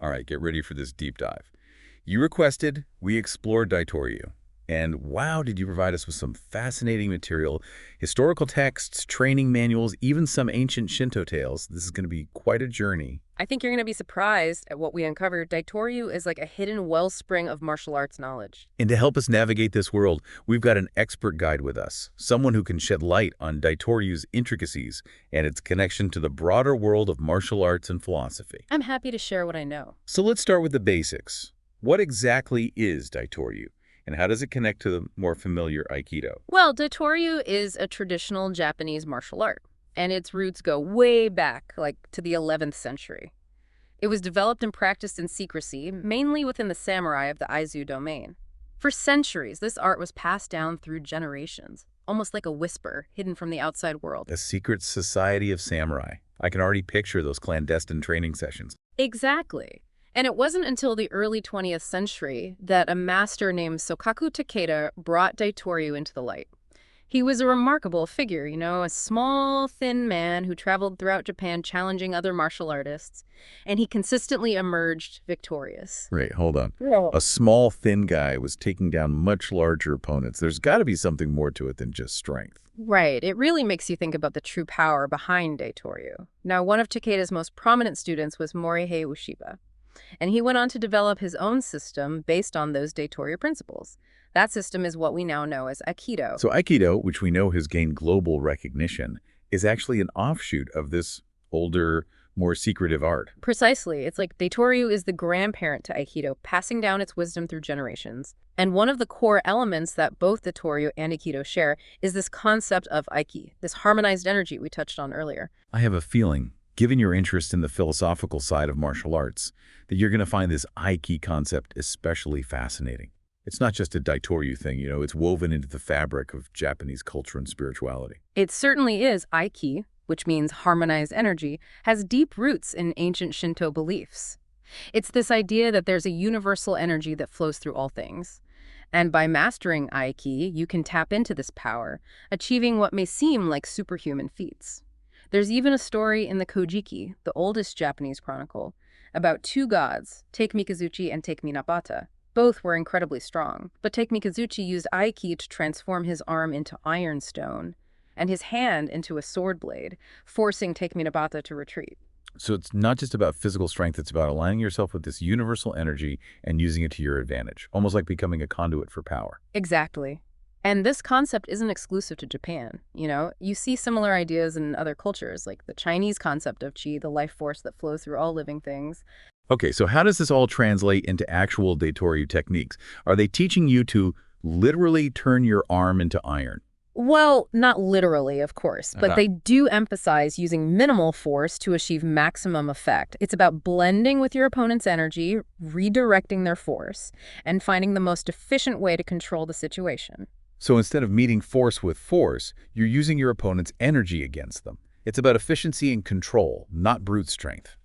All right, get ready for this deep dive. You requested, we explored Daito-ryu. And wow, did you provide us with some fascinating material, historical texts, training manuals, even some ancient Shinto tales. This is going to be quite a journey. I think you're going to be surprised at what we uncovered. Daito-ryu is like a hidden wellspring of martial arts knowledge. And to help us navigate this world, we've got an expert guide with us, someone who can shed light on Daito-ryu's intricacies and its connection to the broader world of martial arts and philosophy. I'm happy to share what I know. So let's start with the basics. What exactly is Daito-ryu? And how does it connect to the more familiar Aikido? Well, Daito-ryu is a traditional Japanese martial art, and its roots go way back, like to the 11th century. It was developed and practiced in secrecy, mainly within the samurai of the Aizu domain. For centuries, this art was passed down through generations, almost like a whisper hidden from the outside world. A secret society of samurai. I can already picture those clandestine training sessions. Exactly. And it wasn't until the early 20th century that a master named Sokaku Takeda brought Daito-ryu into the light. He was a remarkable figure, a small, thin man who traveled throughout Japan challenging other martial artists, and he consistently emerged victorious. Right, hold on. Yeah. A small, thin guy was taking down much larger opponents. There's got to be something more to it than just strength. Right. It really makes you think about the true power behind Daito-ryu. Now, one of Takeda's most prominent students was Morihei Ueshiba. And he went on to develop his own system based on those Daito-ryu principles. That system is what we now know as Aikido. So Aikido, which we know has gained global recognition, is actually an offshoot of this older, more secretive art. Precisely. It's like Daito-ryu is the grandparent to Aikido, passing down its wisdom through generations. And one of the core elements that both Daito-ryu and Aikido share is this concept of Aiki, this harmonized energy we touched on earlier. I have a feeling, given your interest in the philosophical side of martial arts, that you're going to find this Aiki concept especially fascinating. It's not just a Daito-ryu thing, it's woven into the fabric of Japanese culture and spirituality. It certainly is. Aiki, which means harmonized energy, has deep roots in ancient Shinto beliefs. It's this idea that there's a universal energy that flows through all things. And by mastering Aiki, you can tap into this power, achieving what may seem like superhuman feats. There's even a story in the Kojiki, the oldest Japanese chronicle, about two gods, Take Mikazuchi and Take Minabata. Both were incredibly strong, but Take Mikazuchi used Aiki to transform his arm into ironstone and his hand into a sword blade, forcing Take Minabata to retreat. So it's not just about physical strength, it's about aligning yourself with this universal energy and using it to your advantage, almost like becoming a conduit for power. Exactly. And this concept isn't exclusive to Japan. You see similar ideas in other cultures, like the Chinese concept of qi, the life force that flows through all living things. Okay, so how does this all translate into actual Daito-ryu techniques? Are they teaching you to literally turn your arm into iron? Well, not literally, of course, but they do emphasize using minimal force to achieve maximum effect. It's about blending with your opponent's energy, redirecting their force, and finding the most efficient way to control the situation. So instead of meeting force with force, you're using your opponent's energy against them. It's about efficiency and control, not brute strength.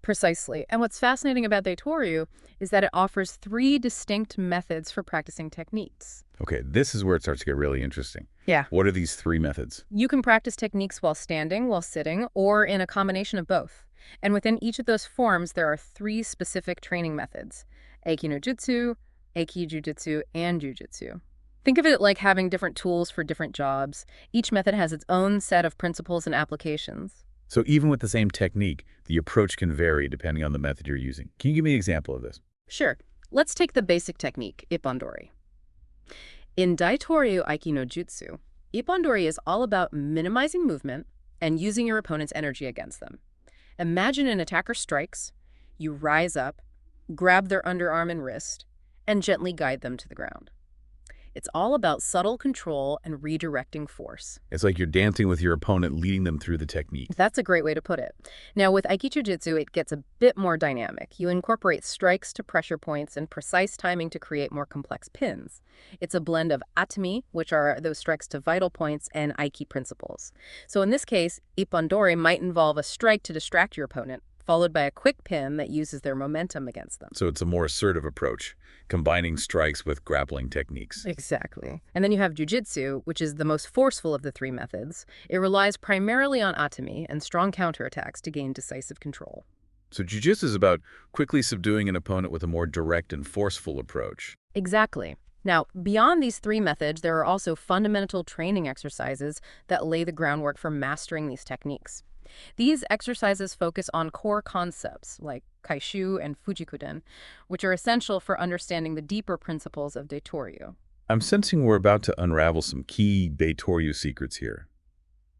Precisely. And what's fascinating about Daito-ryu is that it offers 3 distinct methods for practicing techniques. Okay, this is where it starts to get really interesting. Yeah. What are these 3 methods? You can practice techniques while standing, while sitting, or in a combination of both. And within each of those forms, there are 3 specific training methods: Aiki no Jutsu, Aiki Jujutsu, and Jujutsu. Think of it like having different tools for different jobs. Each method has its own set of principles and applications. So even with the same technique, the approach can vary depending on the method you're using. Can you give me an example of this? Sure. Let's take the basic technique, Ippon-dori. In Daito-ryu Aiki no Jutsu, Ippon-dori is all about minimizing movement and using your opponent's energy against them. Imagine an attacker strikes, you rise up, grab their underarm and wrist, and gently guide them to the ground. It's all about subtle control and redirecting force. It's like you're dancing with your opponent, leading them through the technique. That's a great way to put it. Now, with Aiki Jujutsu, it gets a bit more dynamic. You incorporate strikes to pressure points and precise timing to create more complex pins. It's a blend of atami, which are those strikes to vital points, and Aiki principles. So in this case, Ippon-dori might involve a strike to distract your opponent, followed by a quick pin that uses their momentum against them. So it's a more assertive approach, combining strikes with grappling techniques. Exactly. And then you have Jiu-Jitsu, which is the most forceful of the 3 methods. It relies primarily on atami and strong counterattacks to gain decisive control. So jiu-jitsu is about quickly subduing an opponent with a more direct and forceful approach. Exactly. Now, beyond these three methods, there are also fundamental training exercises that lay the groundwork for mastering these techniques. These exercises focus on core concepts like kaishu and fujikuden, which are essential for understanding the deeper principles of Daito-ryu. I'm sensing we're about to unravel some key Daito-ryu secrets here.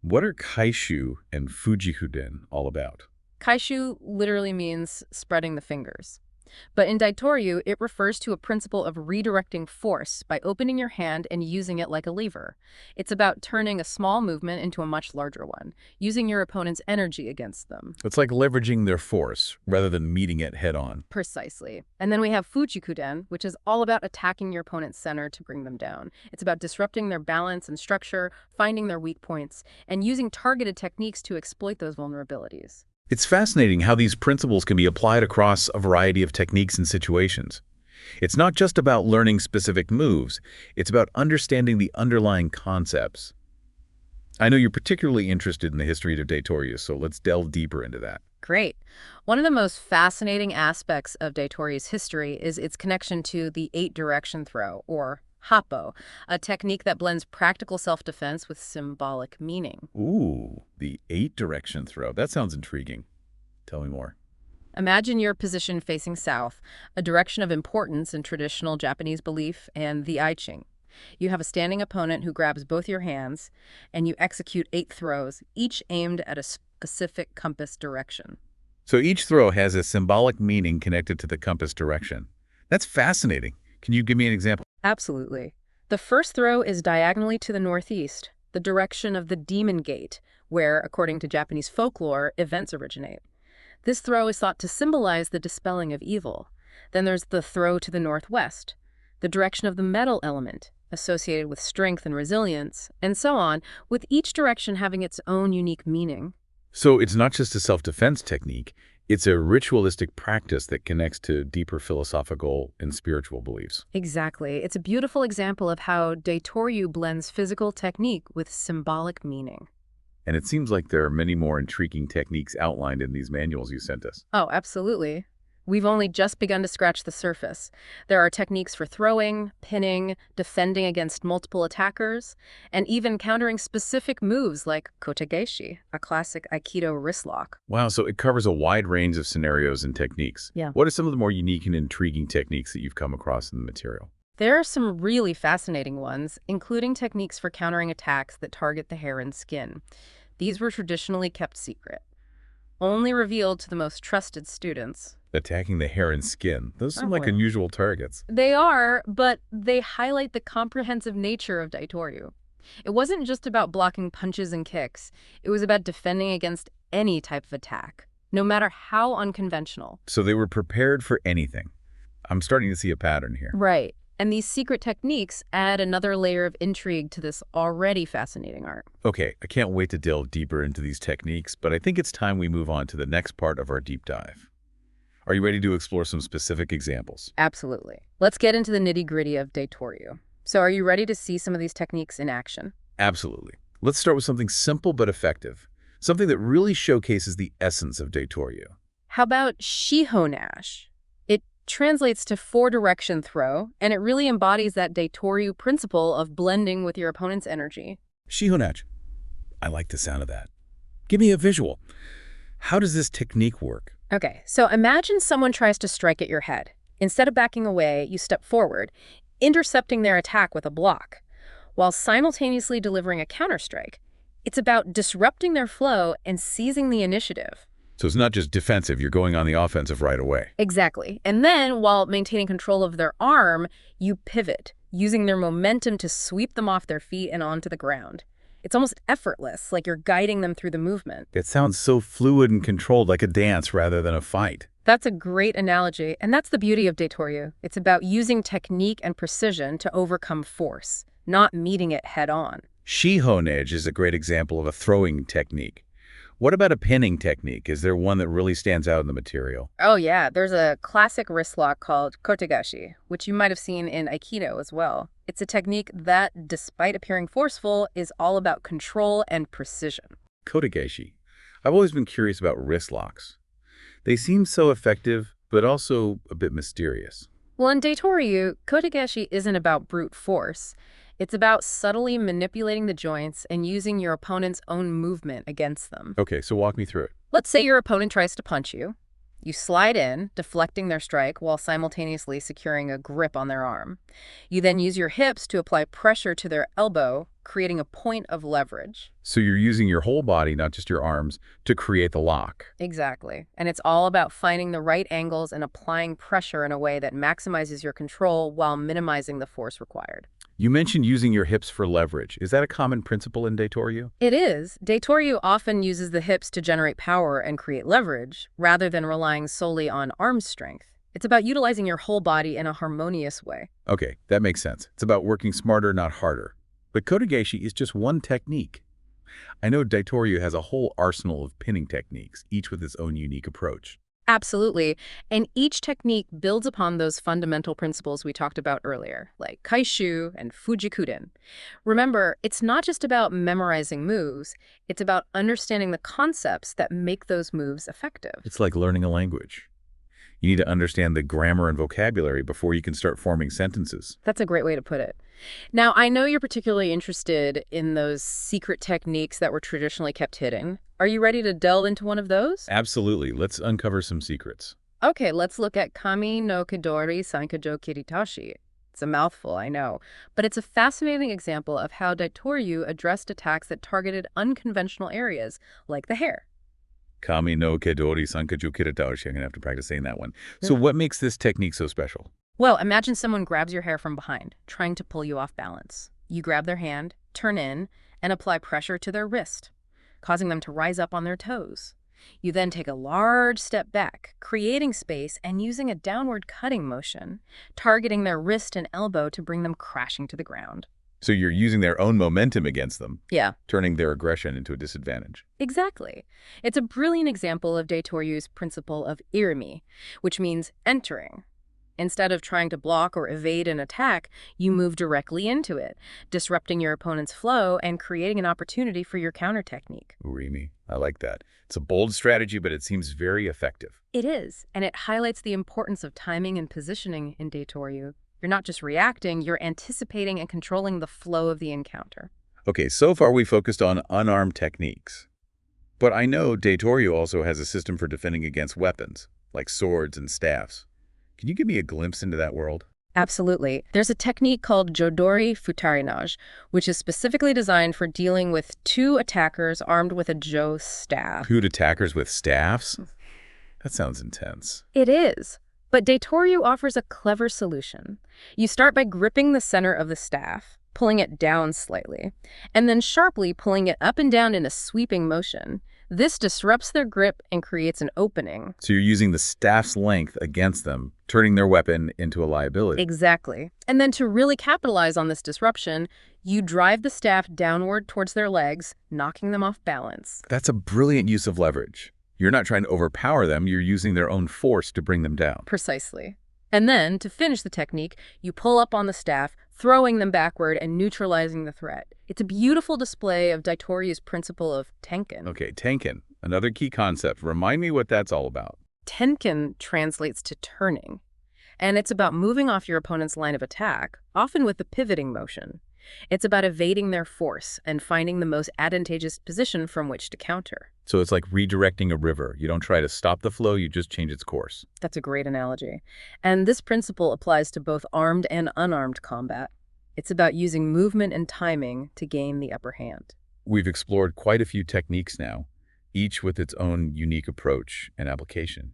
What are kaishu and fujikuden all about? Kaishu literally means spreading the fingers. But in Daito-ryu, it refers to a principle of redirecting force by opening your hand and using it like a lever. It's about turning a small movement into a much larger one, using your opponent's energy against them. It's like leveraging their force rather than meeting it head-on. Precisely. And then we have Fujikuden, which is all about attacking your opponent's center to bring them down. It's about disrupting their balance and structure, finding their weak points, and using targeted techniques to exploit those vulnerabilities. It's fascinating how these principles can be applied across a variety of techniques and situations. It's not just about learning specific moves, it's about understanding the underlying concepts. I know you're particularly interested in the history of Daito-ryu, so let's delve deeper into that. Great. One of the most fascinating aspects of Daito-ryu's history is its connection to the eight-direction throw, or Happo, a technique that blends practical self-defense with symbolic meaning. Ooh, the eight-direction throw. That sounds intriguing. Tell me more. Imagine your position facing south, a direction of importance in traditional Japanese belief and the I Ching. You have a standing opponent who grabs both your hands, and you execute 8 throws, each aimed at a specific compass direction. So each throw has a symbolic meaning connected to the compass direction. That's fascinating. Can you give me an example? Absolutely. The first throw is diagonally to the northeast, the direction of the Demon Gate, where, according to Japanese folklore, events originate. This throw is thought to symbolize the dispelling of evil. Then there's the throw to the northwest, the direction of the metal element, associated with strength and resilience, and so on, with each direction having its own unique meaning. So it's not just a self-defense technique, it's a ritualistic practice that connects to deeper philosophical and spiritual beliefs. Exactly. It's a beautiful example of how Daito-ryu blends physical technique with symbolic meaning. And it seems like there are many more intriguing techniques outlined in these manuals you sent us. Oh, absolutely. We've only just begun to scratch the surface. There are techniques for throwing, pinning, defending against multiple attackers, and even countering specific moves like kotegaeshi, a classic Aikido wrist lock. Wow, so it covers a wide range of scenarios and techniques. Yeah. What are some of the more unique and intriguing techniques that you've come across in the material? There are some really fascinating ones, including techniques for countering attacks that target the hair and skin. These were traditionally kept secret, only revealed to the most trusted students. Attacking the hair and skin. Those seem like boy. unusual targets. They are, but they highlight the comprehensive nature of Daito-ryu. It wasn't just about blocking punches and kicks. It was about defending against any type of attack, no matter how unconventional. So they were prepared for anything. I'm starting to see a pattern here. Right. And these secret techniques add another layer of intrigue to this already fascinating art. Okay, I can't wait to delve deeper into these techniques, but I think it's time we move on to the next part of our deep dive. Are you ready to explore some specific examples? Absolutely. Let's get into the nitty-gritty of Daito-ryu. So are you ready to see some of these techniques in action? Absolutely. Let's start with something simple but effective, something that really showcases the essence of Daito-ryu. How about shihonash? It translates to four-direction throw, and it really embodies that Daito-ryu principle of blending with your opponent's energy. Shihonage. I like the sound of that. Give me a visual. How does this technique work? Okay, so imagine someone tries to strike at your head. Instead of backing away, you step forward, intercepting their attack with a block, while simultaneously delivering a counterstrike. It's about disrupting their flow and seizing the initiative. So it's not just defensive, you're going on the offensive right away. Exactly. And then, while maintaining control of their arm, you pivot, using their momentum to sweep them off their feet and onto the ground. It's almost effortless, like you're guiding them through the movement. It sounds so fluid and controlled, like a dance rather than a fight. That's a great analogy, and that's the beauty of Daito-ryu. It's about using technique and precision to overcome force, not meeting it head-on. Shihonage is a great example of a throwing technique. What about a pinning technique? Is there one that really stands out in the material? Oh yeah, there's a classic wrist lock called kotegaeshi, which you might have seen in Aikido as well. It's a technique that, despite appearing forceful, is all about control and precision. Kotegaeshi. I've always been curious about wrist locks. They seem so effective, but also a bit mysterious. Well, in Daito-ryu, Kotegaeshi isn't about brute force. It's about subtly manipulating the joints and using your opponent's own movement against them. Okay, so walk me through it. Let's say your opponent tries to punch you. You slide in, deflecting their strike while simultaneously securing a grip on their arm. You then use your hips to apply pressure to their elbow, creating a point of leverage. So you're using your whole body, not just your arms, to create the lock. Exactly. And it's all about finding the right angles and applying pressure in a way that maximizes your control while minimizing the force required. You mentioned using your hips for leverage. Is that a common principle in Daito-ryu? It is. Daito-ryu often uses the hips to generate power and create leverage, rather than relying solely on arm strength. It's about utilizing your whole body in a harmonious way. Okay, that makes sense. It's about working smarter, not harder. But Kotegaeshi is just one technique. I know Daito-ryu has a whole arsenal of pinning techniques, each with its own unique approach. Absolutely. And each technique builds upon those fundamental principles we talked about earlier, like kaishu and fujikuden. Remember, it's not just about memorizing moves, it's about understanding the concepts that make those moves effective. It's like learning a language. You need to understand the grammar and vocabulary before you can start forming sentences. That's a great way to put it. Now, I know you're particularly interested in those secret techniques that were traditionally kept hidden. Are you ready to delve into one of those? Absolutely. Let's uncover some secrets. Okay, let's look at Kami no Kidori Sankajo Kiritashi. It's a mouthful, I know, but it's a fascinating example of how Daito-ryu addressed attacks that targeted unconventional areas, like the hair. Kami no kedori sankaju kiritaoshi. I'm going to have to practice saying that one. So what makes this technique so special? Well, imagine someone grabs your hair from behind, trying to pull you off balance. You grab their hand, turn in, and apply pressure to their wrist, causing them to rise up on their toes. You then take a large step back, creating space and using a downward cutting motion, targeting their wrist and elbow to bring them crashing to the ground. So you're using their own momentum against them, Yeah, turning their aggression into a disadvantage. exactly. It's a brilliant example of Daito-ryu's principle of irimi, which means entering. Instead of trying to block or evade an attack, you move directly into it, disrupting your opponent's flow and creating an opportunity for your counter technique. Urimi. I like that. It's a bold strategy, but it seems very effective. It is, and it highlights the importance of timing and positioning in Daito-ryu. You're not just reacting, you're anticipating and controlling the flow of the encounter. Okay, so far we focused on unarmed techniques. But I know Daito-ryu also has a system for defending against weapons, like swords and staffs. Can you give me a glimpse into that world? Absolutely. There's a technique called Jodori Futarinage, which is specifically designed for dealing with two attackers armed with a jo staff. Two attackers with staffs? That sounds intense. It is. But Daito-ryu offers a clever solution. You start by gripping the center of the staff, pulling it down slightly, and then sharply pulling it up and down in a sweeping motion. This disrupts their grip and creates an opening. So you're using the staff's length against them, turning their weapon into a liability. Exactly. And then to really capitalize on this disruption, you drive the staff downward towards their legs, knocking them off balance. That's a brilliant use of leverage. You're not trying to overpower them, you're using their own force to bring them down. Precisely. And then, to finish the technique, you pull up on the staff, throwing them backward and neutralizing the threat. It's a beautiful display of Daito-ryu's principle of tenkin. Okay, tenkin, another key concept. Remind me what that's all about. Tenkin translates to turning, and it's about moving off your opponent's line of attack, often with the pivoting motion. It's about evading their force and finding the most advantageous position from which to counter. So it's like redirecting a river. You don't try to stop the flow, you just change its course. That's a great analogy. And this principle applies to both armed and unarmed combat. It's about using movement and timing to gain the upper hand. We've explored quite a few techniques now, each with its own unique approach and application.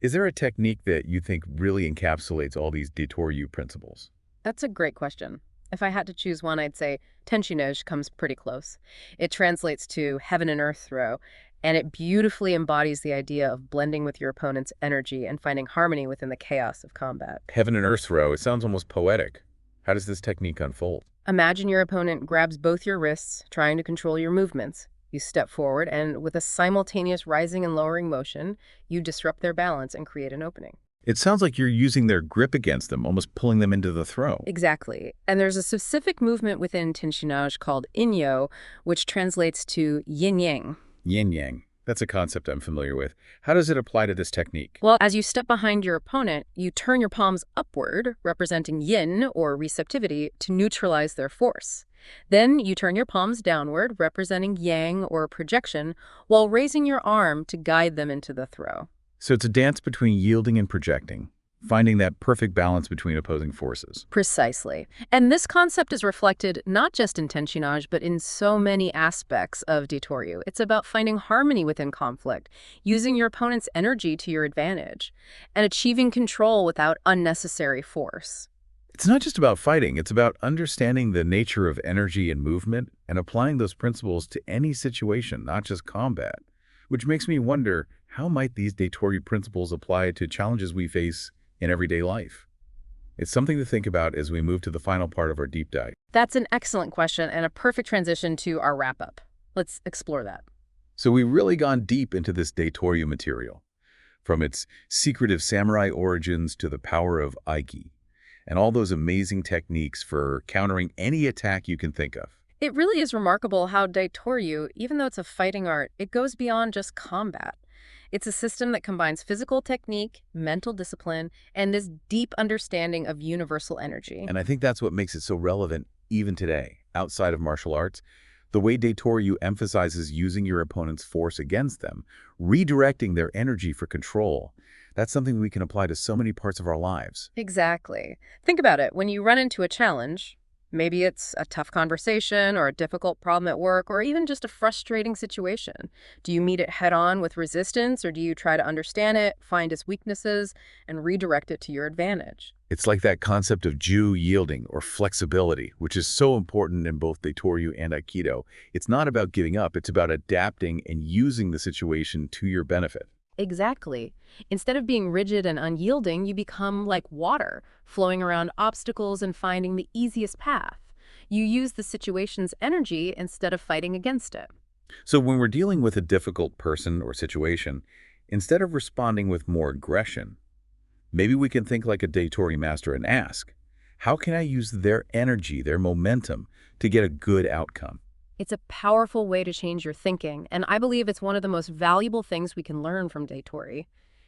Is there a technique that you think really encapsulates all these Daito-ryu principles? That's a great question. If I had to choose one, I'd say Tenshinoji comes pretty close. It translates to heaven and earth throw, and it beautifully embodies the idea of blending with your opponent's energy and finding harmony within the chaos of combat. Heaven and earth throw, it sounds almost poetic. How does this technique unfold? Imagine your opponent grabs both your wrists, trying to control your movements. You step forward, and with a simultaneous rising and lowering motion, you disrupt their balance and create an opening. It sounds like you're using their grip against them, almost pulling them into the throw. Exactly. And there's a specific movement within Tenshinoji called Inyo, which translates to yin-yang. Yin-yang. That's a concept I'm familiar with. How does it apply to this technique? Well, as you step behind your opponent, you turn your palms upward, representing yin or receptivity, to neutralize their force. Then you turn your palms downward, representing yang or projection, while raising your arm to guide them into the throw. So it's a dance between yielding and projecting, finding that perfect balance between opposing forces. Precisely. And this concept is reflected not just in Tenshinage, but in so many aspects of Daito-ryu. It's about finding harmony within conflict, using your opponent's energy to your advantage, and achieving control without unnecessary force. It's not just about fighting, it's about understanding the nature of energy and movement and applying those principles to any situation, not just combat. Which makes me wonder, how might these Daito-ryu principles apply to challenges we face in everyday life? It's something to think about as we move to the final part of our deep dive. That's an excellent question and a perfect transition to our wrap-up. Let's explore that. So we've really gone deep into this Daito-ryu material, from its secretive samurai origins to the power of Aiki, and all those amazing techniques for countering any attack you can think of. It really is remarkable how Daito-ryu, even though it's a fighting art, it goes beyond just combat. It's a system that combines physical technique, mental discipline, and this deep understanding of universal energy. And I think that's what makes it so relevant even today, outside of martial arts. The way Daito-ryu emphasizes using your opponent's force against them, redirecting their energy for control, that's something we can apply to so many parts of our lives. Exactly. Think about it. When you run into a challenge, maybe it's a tough conversation or a difficult problem at work or even just a frustrating situation. Do you meet it head on with resistance or do you try to understand it, find its weaknesses, and redirect it to your advantage? It's like that concept of Ju yielding or flexibility, which is so important in both Daito-ryu and Aikido. It's not about giving up, it's about adapting and using the situation to your benefit. Exactly. Instead of being rigid and unyielding, you become like water, flowing around obstacles and finding the easiest path. You use the situation's energy instead of fighting against it. So when we're dealing with a difficult person or situation, instead of responding with more aggression, maybe we can think like a Daito-ryu master and ask, how can I use their energy, their momentum, to get a good outcome? It's a powerful way to change your thinking, and I believe it's one of the most valuable things we can learn from Daito-ryu.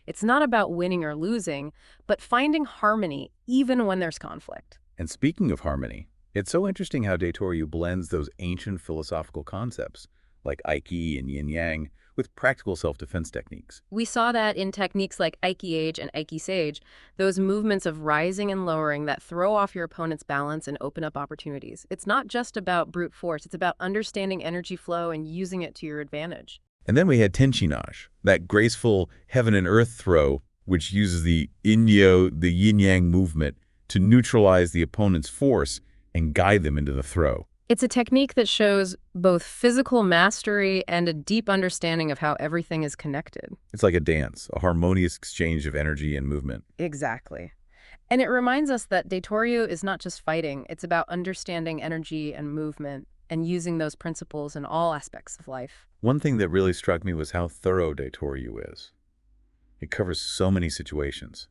It's not about winning or losing, but finding harmony even when there's conflict. And speaking of harmony, it's so interesting how Daito-ryu blends those ancient philosophical concepts, like Aiki and Yin-Yang, with practical self-defense techniques. We saw that in techniques like Aiki Age and Aiki Sage, those movements of rising and lowering that throw off your opponent's balance and open up opportunities. It's not just about brute force, it's about understanding energy flow and using it to your advantage. And then we had Tenshinage, that graceful heaven and earth throw, which uses the Inyo, the yin-yang movement, to neutralize the opponent's force and guide them into the throw. It's a technique that shows both physical mastery and a deep understanding of how everything is connected. It's like a dance, a harmonious exchange of energy and movement. Exactly. And it reminds us that Daito-ryu is not just fighting, it's about understanding energy and movement and using those principles in all aspects of life. One thing that really struck me was how thorough Daito-ryu is. It covers so many situations,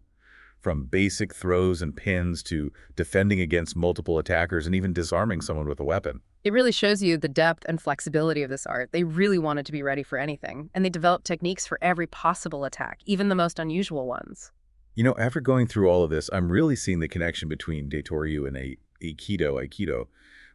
from basic throws and pins to defending against multiple attackers and even disarming someone with a weapon. It really shows you the depth and flexibility of this art. They really wanted to be ready for anything, and they developed techniques for every possible attack, even the most unusual ones. You know, after going through all of this, I'm really seeing the connection between Daito-ryu and Aikido,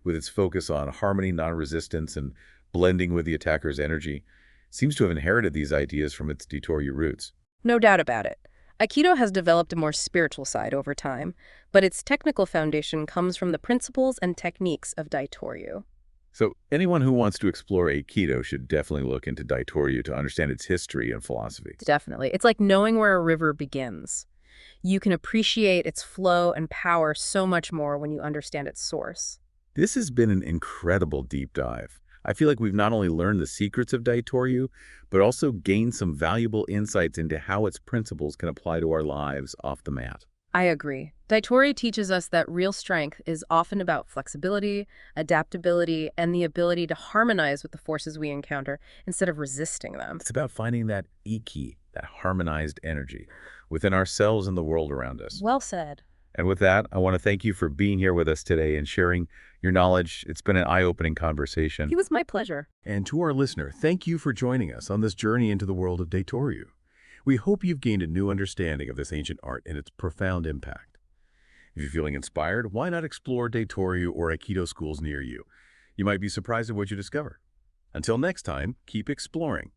with its focus on harmony, non-resistance, and blending with the attacker's energy. Seems to have inherited these ideas from its Daito-ryu roots. No doubt about it. Aikido has developed a more spiritual side over time, but its technical foundation comes from the principles and techniques of Daito-ryu. So anyone who wants to explore Aikido should definitely look into Daito-ryu to understand its history and philosophy. Definitely. It's like knowing where a river begins. You can appreciate its flow and power so much more when you understand its source. This has been an incredible deep dive. I feel like we've not only learned the secrets of Daito-ryu, but also gained some valuable insights into how its principles can apply to our lives off the mat. I agree. Daito-ryu teaches us that real strength is often about flexibility, adaptability, and the ability to harmonize with the forces we encounter instead of resisting them. It's about finding that iki, that harmonized energy, within ourselves and the world around us. Well said. And with that, I want to thank you for being here with us today and sharing your knowledge. It's been an eye-opening conversation. It was my pleasure. And to our listener, thank you for joining us on this journey into the world of Daito-ryu. We hope you've gained a new understanding of this ancient art and its profound impact. If you're feeling inspired, why not explore Daito-ryu or Aikido schools near you? You might be surprised at what you discover. Until next time, keep exploring.